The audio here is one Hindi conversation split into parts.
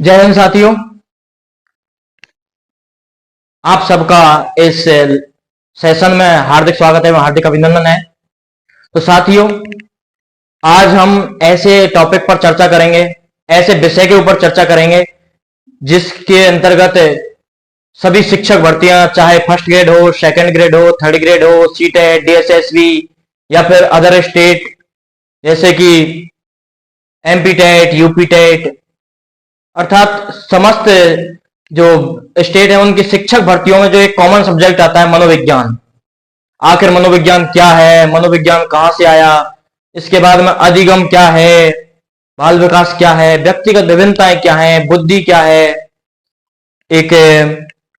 जय हिंद साथियों। आप सबका इस सेशन में हार्दिक स्वागत है, हार्दिक अभिनंदन है। तो साथियों, आज हम ऐसे टॉपिक पर चर्चा करेंगे, ऐसे विषय के ऊपर चर्चा करेंगे जिसके अंतर्गत सभी शिक्षक भर्तियां, चाहे फर्स्ट ग्रेड हो, सेकंड ग्रेड हो, थर्ड ग्रेड हो, सीटेट, डीएसएसबी या फिर अदर स्टेट जैसे कि एमपी टेट, यूपी टेट, अर्थात समस्त जो स्टेट है उनकी शिक्षक भर्तियों में जो एक कॉमन सब्जेक्ट आता है मनोविज्ञान। आखिर मनोविज्ञान क्या है, मनोविज्ञान कहां से आया, इसके बाद में अधिगम क्या है, बाल विकास क्या है, व्यक्तिगत विभिन्नताएं क्या है, बुद्धि क्या है, एक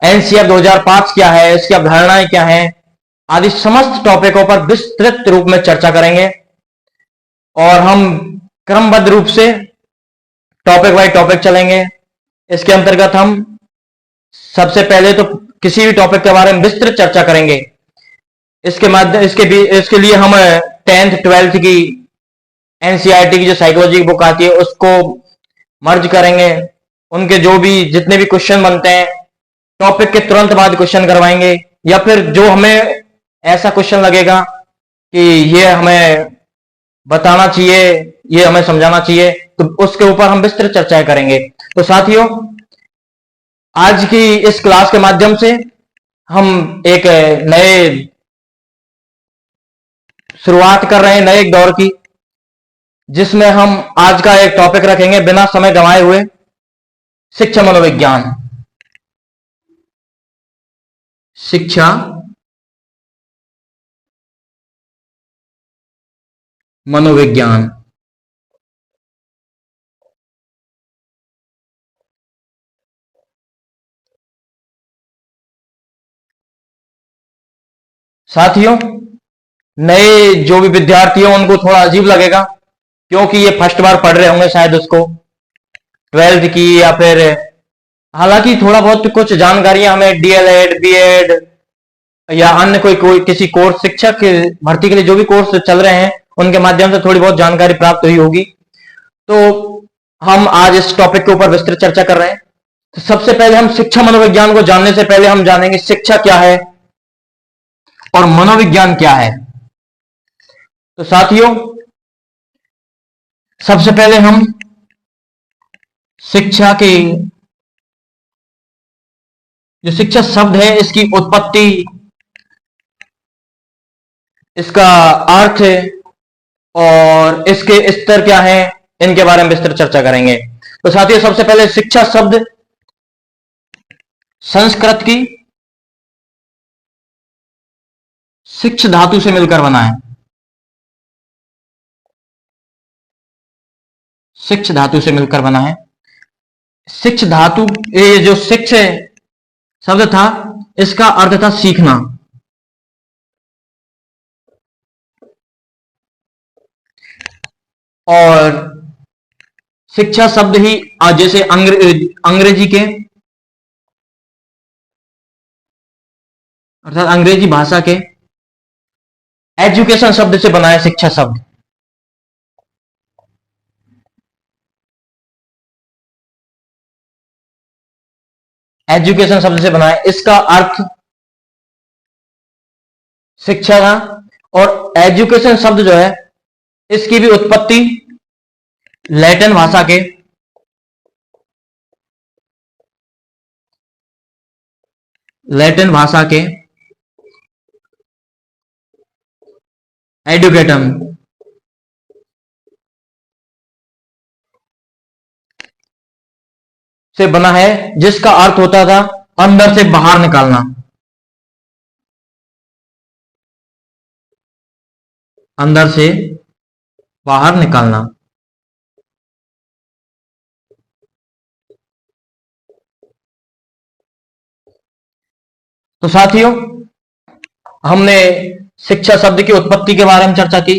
एनसीआर 2005 क्या है, इसकी अवधारणाएं क्या है, आदि समस्त टॉपिकों पर विस्तृत रूप में चर्चा करेंगे। और हम क्रमबद्ध रूप से टॉपिक वाइज टॉपिक चलेंगे। इसके अंतर्गत हम सबसे पहले तो किसी भी टॉपिक के बारे में विस्तृत चर्चा करेंगे। इसके लिए हम 10th 12th की एनसीईआरटी की जो साइकोलॉजी की बुक आती है उसको मर्ज करेंगे। उनके जो भी जितने भी क्वेश्चन बनते हैं टॉपिक के तुरंत बाद क्वेश्चन करवाएंगे, या फिर जो हमें ऐसा क्वेश्चन लगेगा कि ये हमें बताना चाहिए, ये हमें समझाना चाहिए, तो उसके ऊपर हम विस्तृत चर्चाएं करेंगे। तो साथियों, आज की इस क्लास के माध्यम से हम एक नए शुरुआत कर रहे हैं, नए एक दौर की, जिसमें हम आज का एक टॉपिक रखेंगे बिना समय गंवाए हुए, शिक्षा मनोविज्ञान। शिक्षा मनोविज्ञान। साथियों, नए जो भी विद्यार्थी हैं उनको थोड़ा अजीब लगेगा, क्योंकि ये फर्स्ट बार पढ़ रहे होंगे शायद उसको 12th की, या फिर हालांकि थोड़ा बहुत कुछ जानकारियां हमें डीएलएड, बीएड या अन्य कोई किसी कोर्स, शिक्षक भर्ती के लिए जो भी कोर्स चल रहे हैं उनके माध्यम से थोड़ी बहुत जानकारी प्राप्त हुई होगी। तो हम आज इस टॉपिक के ऊपर विस्तृत चर्चा कर रहे हैं। तो सबसे पहले हम शिक्षा मनोविज्ञान को जानने से पहले हम जानेंगे शिक्षा क्या है और मनोविज्ञान क्या है। तो साथियों, सबसे पहले हम शिक्षा की जो शिक्षा शब्द है इसकी उत्पत्ति, इसका अर्थ और इसके स्तर क्या है, इनके बारे में विस्तृत चर्चा करेंगे। तो साथियों, सबसे पहले शिक्षा शब्द संस्कृत की शिक्ष धातु से मिलकर बना है। शिक्ष धातु से मिलकर बना है। शिक्ष धातु, ये जो शिक्ष शब्द था इसका अर्थ था सीखना। और शिक्षा शब्द ही जैसे अंग्रेजी के, अर्थात अंग्रेजी भाषा के एजुकेशन शब्द से बना है शिक्षा शब्द। एजुकेशन शब्द से बना है, इसका अर्थ शिक्षा था। और एजुकेशन शब्द जो है इसकी भी उत्पत्ति लैटिन भाषा के एडुकेटम से बना है, जिसका अर्थ होता था अंदर से बाहर निकालना। अंदर से बाहर निकालना। तो साथियों, हमने शिक्षा शब्द की उत्पत्ति के बारे में चर्चा की।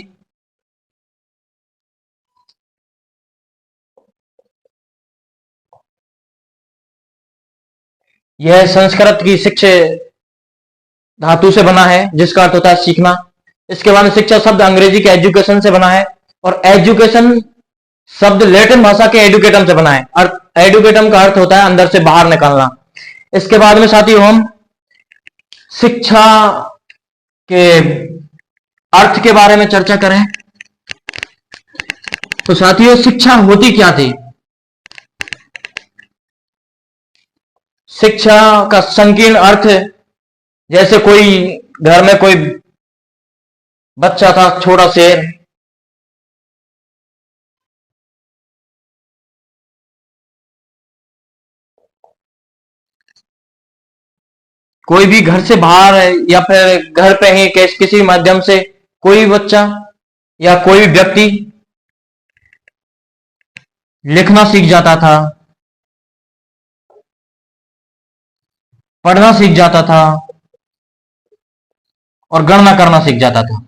यह संस्कृत की शिक्षा धातु से बना है, जिसका अर्थ होता है सीखना। इसके बाद शिक्षा शब्द अंग्रेजी के एजुकेशन से बना है, और एजुकेशन शब्द लैटिन भाषा के एडुकेटम से बना है। एडुकेटम का अर्थ होता है अंदर से बाहर निकलना। इसके बाद में साथियों हम शिक्षा के अर्थ के बारे में चर्चा करें। तो साथियों शिक्षा होती क्या थी? शिक्षा का संकीर्ण अर्थ, जैसे कोई घर में कोई बच्चा था, छोटा शेर, कोई भी घर से बाहर है या फिर घर पे ही किसी माध्यम से कोई बच्चा या कोई व्यक्ति लिखना सीख जाता था, पढ़ना सीख जाता था और गणना करना सीख जाता था।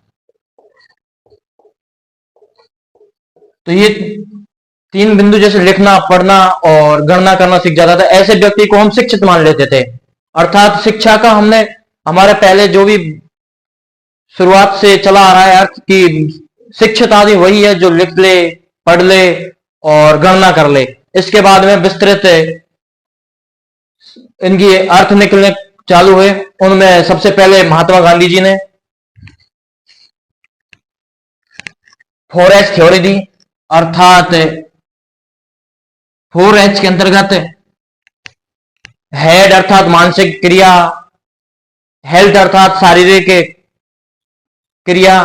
तो ये तीन बिंदु, जैसे लिखना, पढ़ना और गणना करना सीख जाता था, ऐसे व्यक्ति को हम शिक्षित मान लेते थे। अर्थात शिक्षा का हमने हमारे पहले जो भी शुरुआत से चला आ रहा है अर्थ कि शिक्षित आदमी वही है जो लिख ले, पढ़ ले और गणना कर ले। इसके बाद में विस्तृत इनकी अर्थ निकलने चालू हुए। उनमें सबसे पहले महात्मा गांधी जी ने 4H थ्योरी दी, अर्थात 4H के अंतर्गत हेड अर्थात मानसिक क्रिया, हेल्थ अर्थात शारीरिक क्रिया,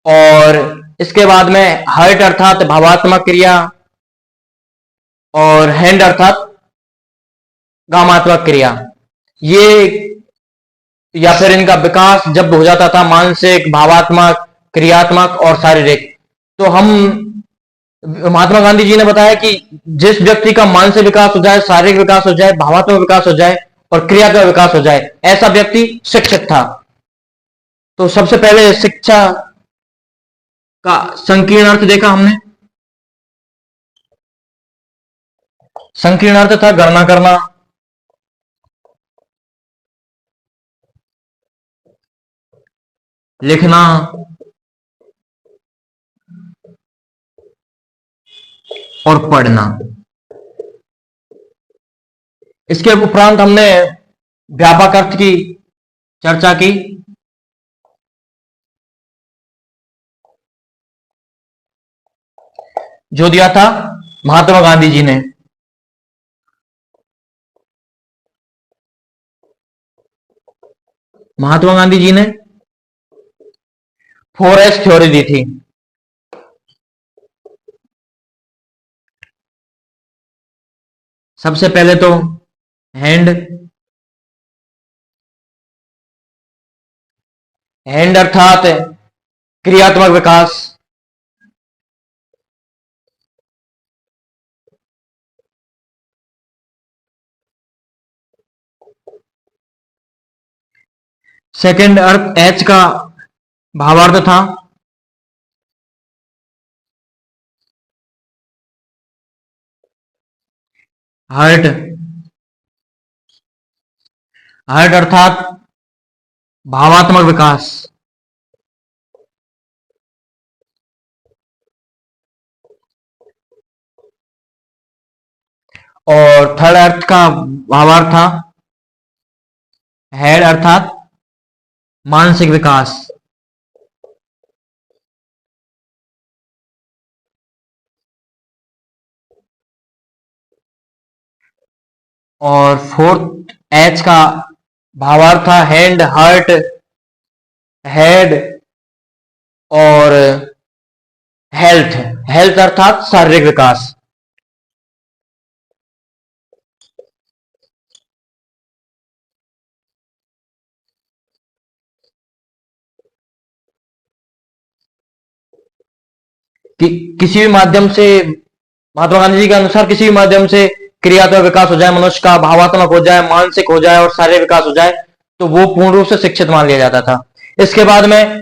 और इसके बाद में हार्ट अर्थात भावात्मक क्रिया, और हैंड अर्थात गामात्मक क्रिया। ये या फिर इनका विकास जब हो जाता था मानसिक, भावात्मक, क्रियात्मक और शारीरिक, तो हम महात्मा गांधी जी ने बताया कि जिस व्यक्ति का मानसिक विकास हो जाए, शारीरिक विकास हो जाए, भावात्मक विकास हो जाए और क्रिया का विकास हो जाए, ऐसा व्यक्ति शिक्षित था। तो सबसे पहले शिक्षा का संकीर्ण अर्थ देखा हमने। संकीर्ण अर्थ था गणना करना, लिखना और पढ़ना। इसके उपरांत हमने व्यापक अर्थ की चर्चा की। जो दिया था महात्मा गांधी जी ने। महात्मा गांधी जी ने 4H थ्योरी दी थी। सबसे पहले तो हैंड, हैंड अर्थात क्रियात्मक विकास, सेकंड अर्थ एच का भावार्थ था हार्ट, हार्ट अर्थात भावात्मक विकास, और थर्ड अर्थ का भावार्थ था हेड अर्थात मानसिक विकास। और फोर्थ एच का भावार्थ था हैंड, हार्ट, हेड और हेल्थ, हेल्थ अर्थात शारीरिक विकास। किसी भी माध्यम से, महात्मा गांधी जी के अनुसार, किसी भी माध्यम से क्रियात्मक विकास हो जाए मनुष्य का, भावात्मक हो जाए, मानसिक हो जाए और शारीरिक विकास हो जाए, तो वो पूर्ण रूप से शिक्षित मान लिया जाता था। इसके बाद में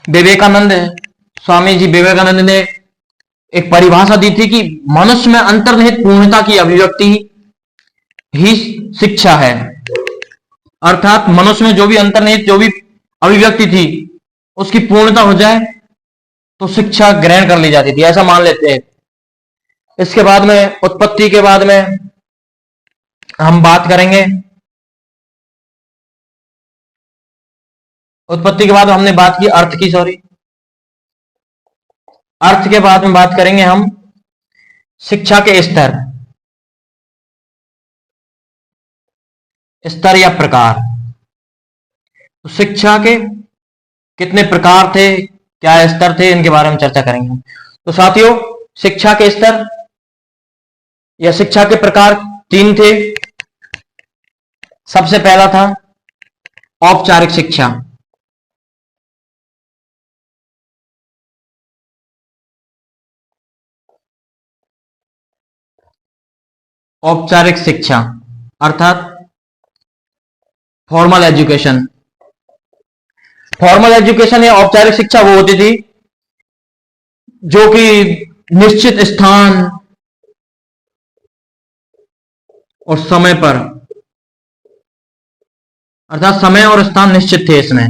विवेकानंद, स्वामी जी विवेकानंद ने एक परिभाषा दी थी कि मनुष्य में अंतर्निहित पूर्णता की अभिव्यक्ति ही शिक्षा है। अर्थात मनुष्य में जो भी अंतर्निहित, जो भी अभिव्यक्ति थी, उसकी पूर्णता हो जाए तो शिक्षा ग्रहण कर ली जाती थी, ऐसा मान लेते हैं। इसके बाद में उत्पत्ति के बाद में हम बात करेंगे। उत्पत्ति के बाद हमने बात की अर्थ की, सॉरी, अर्थ के बाद में बात करेंगे हम शिक्षा के स्तर, स्तर या प्रकार। तो शिक्षा के कितने प्रकार थे, क्या स्तर थे, इनके बारे में चर्चा करेंगे। तो साथियों, शिक्षा के स्तर या शिक्षा के प्रकार 3 थे। सबसे पहला था औपचारिक शिक्षा। औपचारिक शिक्षा अर्थात फॉर्मल एजुकेशन। फॉर्मल एजुकेशन या औपचारिक शिक्षा वो होती थी जो कि निश्चित स्थान और समय पर, अर्थात समय और स्थान निश्चित थे इसमें।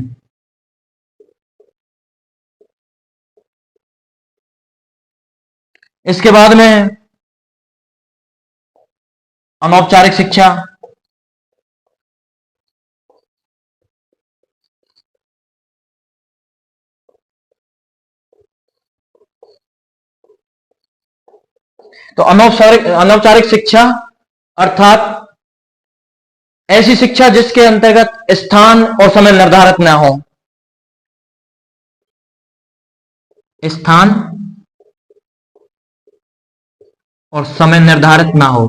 इसके बाद में अनौपचारिक शिक्षा। तो अनौपचारिक शिक्षा अर्थात ऐसी शिक्षा जिसके अंतर्गत स्थान और समय निर्धारित न हो। स्थान और समय निर्धारित ना हो।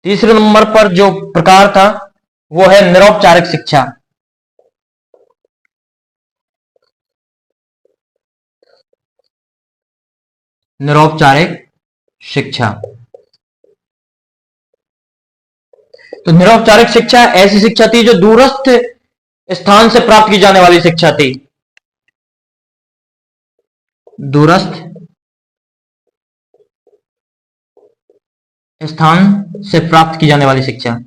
तीसरे नंबर पर जो प्रकार था वो है निरौपचारिक शिक्षा। निरौपचारिक शिक्षा। तो निरौपचारिक शिक्षा ऐसी शिक्षा थी जो दूरस्थ स्थान से प्राप्त की जाने वाली शिक्षा थी। दूरस्थ स्थान से प्राप्त की जाने वाली शिक्षा।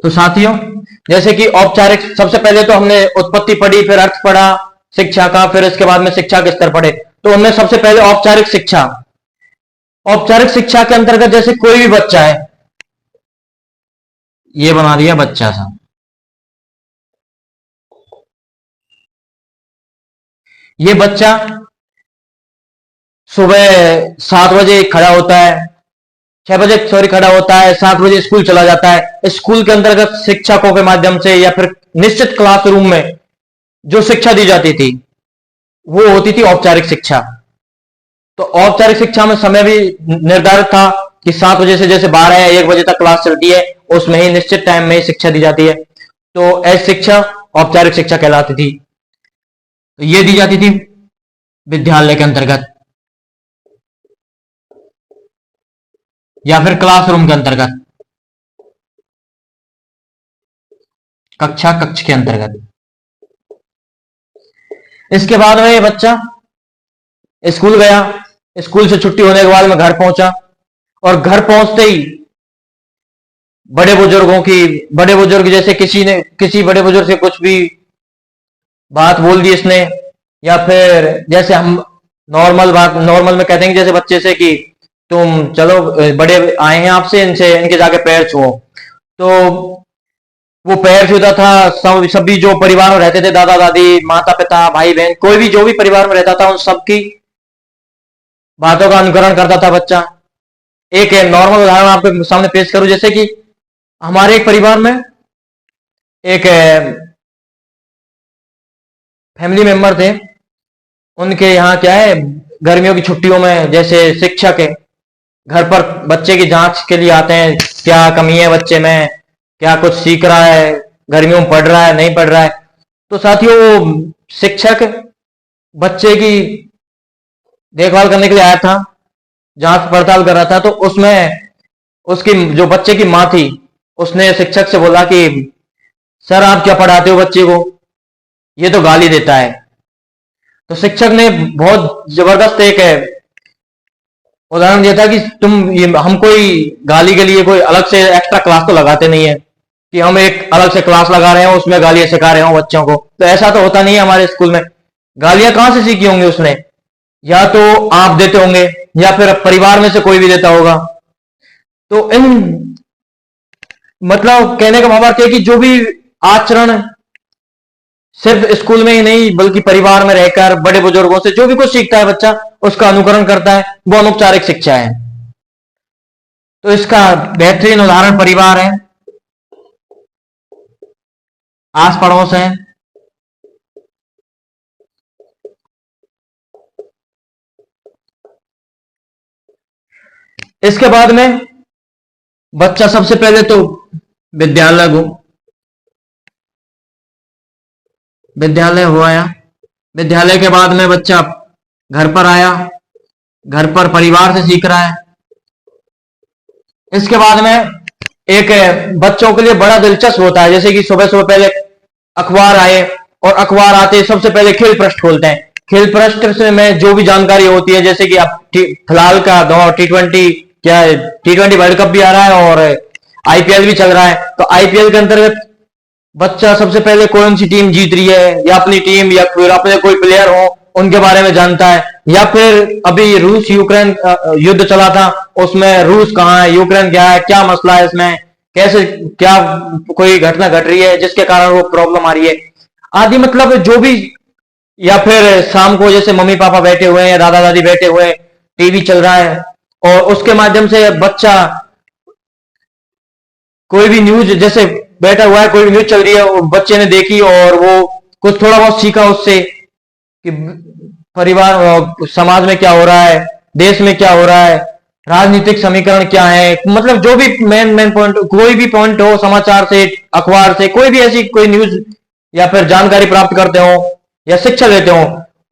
तो साथियों, जैसे कि औपचारिक, सबसे पहले तो हमने उत्पत्ति पढ़ी, फिर अर्थ पढ़ा शिक्षा का, फिर इसके बाद में शिक्षा के स्तर पढ़े। तो हमने सबसे पहले औपचारिक शिक्षा, औपचारिक शिक्षा के अंतर्गत जैसे कोई भी बच्चा है, ये बना दिया बच्चा सा, ये बच्चा सुबह 7 बजे खड़ा होता है, 6 बजे सॉरी खड़ा होता है, 7 बजे स्कूल चला जाता है। स्कूल के अंतर्गत शिक्षकों के माध्यम से या फिर निश्चित क्लासरूम में जो शिक्षा दी जाती थी वो होती थी औपचारिक शिक्षा। तो औपचारिक शिक्षा में समय भी निर्धारित था कि 7 बजे से जैसे 12 या 1 बजे तक क्लास चलती है, उसमें ही निश्चित टाइम में ही शिक्षा दी जाती है। तो ऐसी शिक्षा औपचारिक शिक्षा कहलाती थी। तो ये दी जाती थी विद्यालय के अंतर्गत या फिर क्लासरूम के अंतर्गत, कक्ष के अंतर्गत। इसके बाद में ये बच्चा स्कूल गया, स्कूल से छुट्टी होने के बाद में घर पहुंचा, और घर पहुंचते ही बड़े बुजुर्ग जैसे किसी बड़े बुजुर्ग से कुछ भी बात बोल दी इसने, या फिर जैसे हम नॉर्मल में कहते हैं जैसे बच्चे से कि तुम चलो, बड़े आए हैं आपसे, इनके जाके पैर छुओ। तो वो पैर छूता था। सभी जो परिवार में रहते थे, दादा दादी, माता पिता, भाई बहन, कोई भी जो भी परिवार में रहता था, उन सबकी बातों का अनुकरण करता था बच्चा। एक नॉर्मल उदाहरण आपके सामने पेश करूं, जैसे कि हमारे एक परिवार में एक फैमिली मेंबर थे। उनके यहाँ क्या है, गर्मियों की छुट्टियों में जैसे शिक्षक है घर पर बच्चे की जांच के लिए आते हैं, क्या कमी है बच्चे में, क्या कुछ सीख रहा है, गर्मियों में पढ़ रहा है नहीं पढ़ रहा है। तो साथियों, वो शिक्षक बच्चे की देखभाल करने के लिए आया था, जांच पड़ताल कर रहा था। तो उसमें उसकी जो बच्चे की माँ थी, उसने शिक्षक से बोला कि सर आप क्या पढ़ाते हो बच्चे को, ये तो गाली देता है। तो शिक्षक ने बहुत जबरदस्त एक उदाहरण दिया था कि तुम ये हम कोई गाली के लिए कोई अलग से एक्स्ट्रा क्लास तो लगाते नहीं है कि हम एक अलग से क्लास लगा रहे हैं उसमें गालियां सिखा रहे हो बच्चों को। तो ऐसा तो होता नहीं है हमारे स्कूल में। गालियां कहां से सीखी होंगी उसने, या तो आप देते होंगे या फिर परिवार में से कोई भी देता होगा। तो इन मतलब कहने का भावार्थ है कि जो भी आचरण सिर्फ स्कूल में ही नहीं बल्कि परिवार में रहकर बड़े बुजुर्गों से जो भी कुछ सीखता है बच्चा उसका अनुकरण करता है, वो अनौपचारिक शिक्षा है। तो इसका बेहतरीन उदाहरण परिवार है, आस पड़ोस है। इसके बाद में बच्चा सबसे पहले तो विद्यालय विद्यालय हो आया। विद्यालय के बाद में बच्चा घर पर आया, घर पर परिवार से सीख रहा है। इसके बाद में एक बच्चों के लिए बड़ा दिलचस्प होता है, जैसे कि सुबह सुबह पहले अखबार आए और अखबार आते सबसे पहले खेल पृष्ठ खोलते हैं। खेल पृष्ठ में जो भी जानकारी होती है, जैसे कि अब फिलहाल का दौर T20 क्या T20 वर्ल्ड कप भी आ रहा है और आईपीएल भी चल रहा है। तो आईपीएल के अंतर्गत बच्चा सबसे पहले कौन सी टीम जीत रही है या अपनी टीम या फिर अपने कोई प्लेयर हो उनके बारे में जानता है। या फिर अभी रूस यूक्रेन युद्ध चला था, उसमें रूस कहाँ है, यूक्रेन क्या है, क्या मसला है, इसमें कैसे क्या कोई घटना घट रही है जिसके कारण वो प्रॉब्लम आ रही है आदि। मतलब जो भी, या फिर शाम को जैसे मम्मी पापा बैठे हुए हैं या दादा दादी बैठे हुए हैं, टीवी चल रहा है और उसके माध्यम से बच्चा कोई भी न्यूज, जैसे बैठा हुआ है कोई भी न्यूज चल रही है बच्चे ने देखी और वो कुछ थोड़ा बहुत सीखा उससे कि परिवार समाज में क्या हो रहा है, देश में क्या हो रहा है, राजनीतिक समीकरण क्या है। मतलब जो भी मेन पॉइंट, कोई भी पॉइंट हो, समाचार से, अखबार से, कोई भी ऐसी कोई न्यूज या फिर जानकारी प्राप्त करते हो या शिक्षा लेते हो,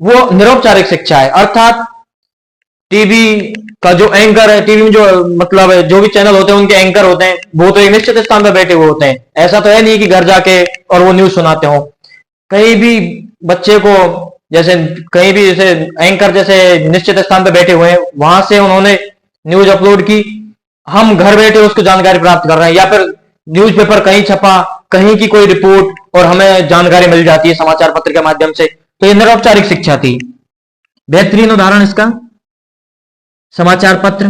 वो निरौपचारिक शिक्षा है। अर्थात टीवी का जो एंकर है, टीवी में जो मतलब जो भी चैनल होते हैं उनके एंकर होते हैं, वो तो एक निश्चित स्थान पर बैठे हुए होते हैं। ऐसा तो है नहीं कि घर जाके और वो न्यूज सुनाते हो। कहीं भी बच्चे को जैसे कहीं भी जैसे एंकर जैसे निश्चित स्थान पर बैठे हुए हैं, वहां से उन्होंने न्यूज अपलोड की, हम घर बैठे उसको जानकारी प्राप्त कर रहे हैं। या फिर न्यूज़पेपर कहीं छपा, कहीं की कोई रिपोर्ट और हमें जानकारी मिल जाती है समाचार पत्र के माध्यम से। तो ये निरौपचारिक शिक्षा थी। बेहतरीन उदाहरण इसका समाचार पत्र,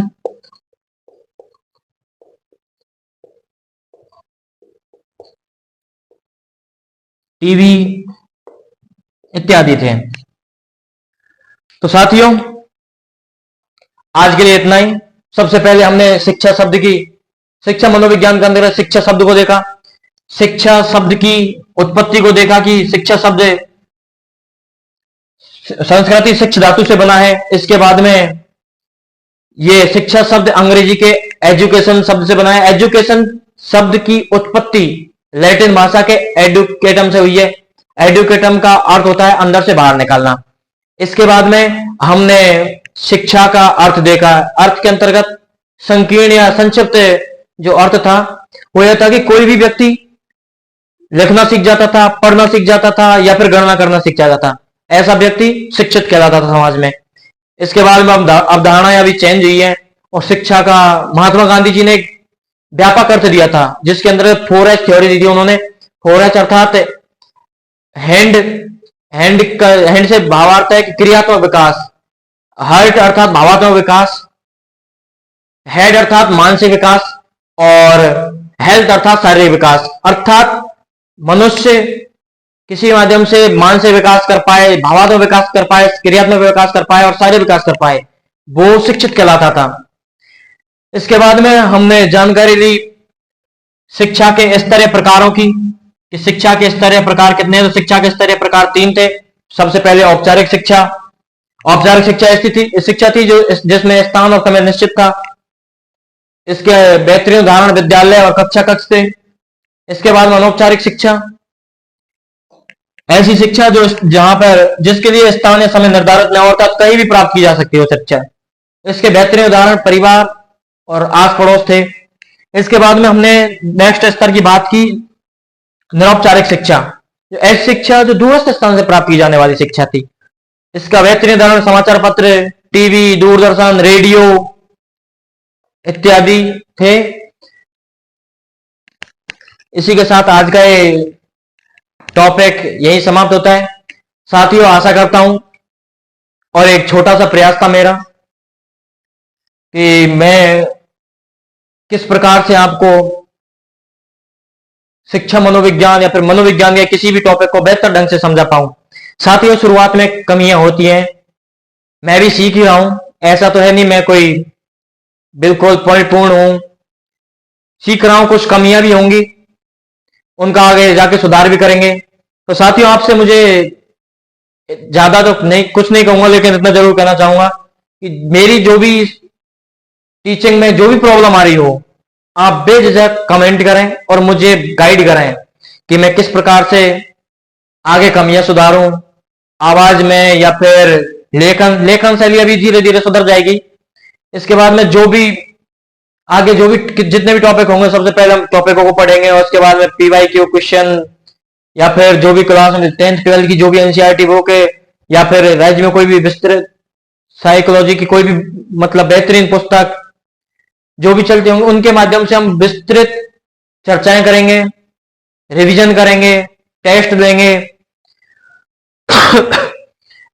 टीवी इत्यादि थे। तो साथियों आज के लिए इतना ही। सबसे पहले हमने शिक्षा शब्द की, शिक्षा मनोविज्ञान के अंदर शिक्षा शब्द को देखा, शिक्षा शब्द की उत्पत्ति को देखा कि शिक्षा शब्द संस्कृति शिक्ष धातु से बना है। इसके बाद में ये शिक्षा शब्द अंग्रेजी के एजुकेशन शब्द से बना है। एजुकेशन शब्द की उत्पत्ति लैटिन भाषा के एडुकेटम से हुई है। एडुकेटम का अर्थ होता है अंदर से बाहर निकालना। इसके बाद में हमने शिक्षा का अर्थ देखा। अर्थ के अंतर्गत संकीर्ण या संक्षिप्त जो अर्थ था वो यह था कि कोई भी व्यक्ति लिखना सीख जाता था, पढ़ना सीख जाता था या फिर गणना करना सीख जाता था, ऐसा व्यक्ति शिक्षित कहलाता था समाज में। इसके बाद में अवधारणा अभी चेंज हुई है और शिक्षा का महात्मा गांधी जी ने एक व्यापक अर्थ दिया था जिसके अंदर 4H थ्योरी दी थी उन्होंने। 4H अर्थात हैंड से भावार्थ है कि क्रियात्मक विकास, हार्ट अर्थात भावात्मक विकास, हेड अर्थात मानसिक विकास और हेल्थ अर्थात शारीरिक विकास। अर्थात मनुष्य किसी माध्यम से मानसिक विकास कर पाए, भावात्मक विकास कर पाए, क्रियात्मक विकास कर पाए और शारीरिक विकास कर पाए, वो शिक्षित कहलाता था। इसके बाद में हमने जानकारी ली शिक्षा के स्तरीय प्रकारों की कि शिक्षा के स्तरीय प्रकार कितने हैं। तो शिक्षा के स्तरीय प्रकार 3 थे। सबसे पहले औपचारिक शिक्षा। औपचारिक शिक्षा थी जो जिसमें स्थान और समय निश्चित था। इसके बेहतरीन उदाहरण विद्यालय और कक्षा कक्ष थे। इसके बाद में अनौपचारिक शिक्षा, ऐसी शिक्षा जो जहां पर जिसके लिए स्थान या समय निर्धारित न होता, कहीं भी प्राप्त की जा सकती हो शिक्षा। इसके बेहतरीन उदाहरण परिवार और आस पड़ोस थे। इसके बाद में हमने नेक्स्ट स्तर की बात की निरौपचारिक शिक्षा, जो ऐसी शिक्षा जो दूरस्थ स्थान से प्राप्त की जाने वाली शिक्षा थी। इसका बेहतरीन उदाहरण समाचार पत्र, टीवी, दूरदर्शन, रेडियो इत्यादि थे। इसी के साथ आज का ये टॉपिक यही समाप्त होता है। साथियों, आशा करता हूं और एक छोटा सा प्रयास था मेरा कि मैं किस प्रकार से आपको शिक्षा मनोविज्ञान या फिर मनोविज्ञान या किसी भी टॉपिक को बेहतर ढंग से समझा पाऊं। साथियों, शुरुआत में कमियां होती हैं, मैं भी सीख ही रहा हूं। ऐसा तो है नहीं मैं कोई बिल्कुल परिपूर्ण हूं, सीख रहा हूं, कुछ कमियां भी होंगी, उनका आगे जाके सुधार भी करेंगे। तो साथियों, आपसे मुझे ज्यादा तो नहीं, कुछ नहीं कहूंगा, लेकिन इतना जरूर कहना चाहूंगा कि मेरी जो भी टीचिंग में जो भी प्रॉब्लम आ रही हो, आप बेझिझक कमेंट करें और मुझे गाइड करें कि मैं किस प्रकार से आगे कमियां सुधारूं आवाज में, या फिर लेखन लेखन शैली अभी धीरे धीरे सुधर जाएगी। इसके बाद में जो भी आगे जो भी जितने भी टॉपिक होंगे, सबसे पहले हम टॉपिकों को पढ़ेंगे और उसके बाद में पीवाईक्यू क्वेश्चन, या फिर जो भी क्लास में 10th 12th की जो भी एनसीईआरटी बुक है, या फिर राज्य में कोई भी विस्तृत साइकोलॉजी की कोई भी मतलब बेहतरीन पुस्तक जो भी चलते होंगे, उनके माध्यम से हम विस्तृत चर्चाएं करेंगे, रिवीजन करेंगे, टेस्ट देंगे।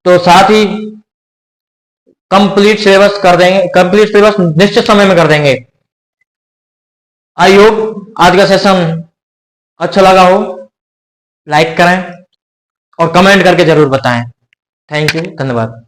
तो साथ ही कंप्लीट सिलेबस कर देंगे, कंप्लीट सिलेबस निश्चित समय में कर देंगे। आई होप आज का सेशन अच्छा लगा हो, लाइक करें और कमेंट करके जरूर बताएं। थैंक यू, धन्यवाद।